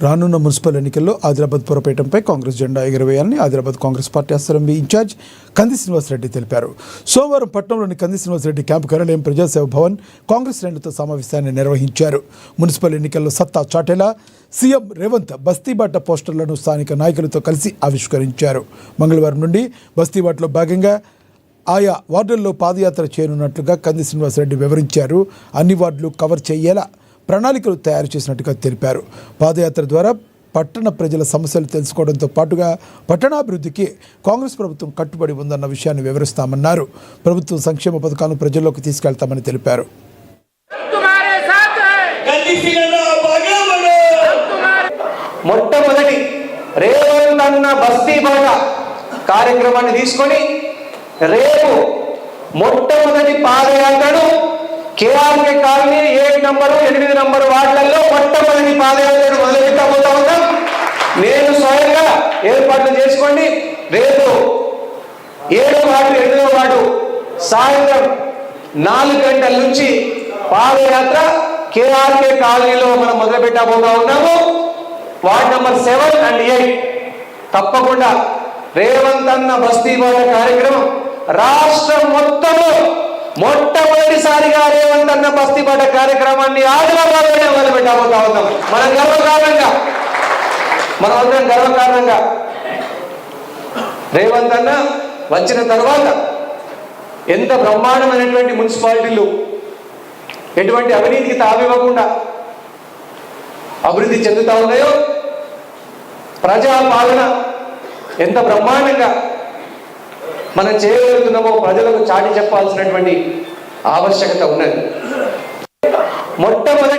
రానున్న మున్సిపల్ ఎన్నికల్లో ఆదిలాబాద్ పురపేటంపై కాంగ్రెస్ జెండా ఎగురవేయాలని Adilabad Congress party assembly in charge Kandi Srinivasa Reddy తెలిపారు. సోమవారం పట్టణంలోని కంది శ్రీనివాసరెడ్డి క్యాంపు కార్యాలయం ప్రజాసేవ భవన్ కాంగ్రెస్ శ్రేణులతో సమావేశాన్ని నిర్వహించారు. మున్సిపల్ ఎన్నికల్లో సత్తా చాటేలా సీఎం రేవంత్ బస్తీబాట పోస్టర్లను స్థానిక నాయకులతో కలిసి ఆవిష్కరించారు. మంగళవారం నుండి బస్తీబాటలో భాగంగా ఆయా వార్డుల్లో పాదయాత్ర చేయనున్నట్లుగా కంది శ్రీనివాసరెడ్డి వివరించారు. అన్ని వార్డులు కవర్ చేయేలా ప్రణాళికలు తయారు చేసినట్టుగా తెలిపారు. పాదయాత్ర ద్వారా పట్టణ ప్రజల సమస్యలు తెలుసుకోవడంతో పాటుగా పట్టణాభివృద్ధికి కాంగ్రెస్ ప్రభుత్వం కట్టుబడి ఉందన్న విషయాన్ని వివరిస్తామన్నారు. ప్రభుత్వం సంక్షేమ పథకాలను ప్రజల్లోకి తీసుకెళ్తామని తెలిపారు. మొట్టమొదటి రేవంత్ అన్న బస్తీ బాట కార్యక్రమాన్ని తీసుకొని రేపు మొట్టమొదటి పాదయాత్రను కేఆర్కే కాలనీ 7 నంబరు 8 నంబరు వార్డులలో మొట్టమొదటి పాదయాత్రను మొదలుపెట్టబోతా ఉన్నాం. నేను స్వయంగా ఏర్పాట్లు చేసుకోండి. రేపు 7వ వార్డు 8వ వార్డు సాయంత్రం 4 గంటల నుంచి పాదయాత్ర కేఆర్కే కాలనీలో మనం మొదలుపెట్టబోతా ఉన్నాము. వార్డు నంబర్ 7 and 8 తప్పకుండా రేవంత్ అన్న బస్తీ బాట కార్యక్రమం రాష్ట్రం మొత్తము మొట్టమొదటిసారిగా రేవంత్ అన్న బస్తీ బాట కార్యక్రమాన్ని ఆదిలాబాద్లోనే మొదలుపెట్టబోతా ఉన్నాం. మనం అందరం గర్వకారణంగా రేవంత్ అన్న వచ్చిన తర్వాత ఎంత బ్రహ్మాండమైనటువంటి మున్సిపాలిటీలు ఎటువంటి అవినీతికి తావివ్వకుండా అభివృద్ధి చెందుతా ఉన్నాయో, ప్రజాపాలన ఎంత బ్రహ్మాండంగా మనం చేయగలుగుతున్నామో ప్రజలకు చాటి చెప్పాల్సినటువంటి ఆవశ్యకత ఉన్నది. మొట్టమొదటి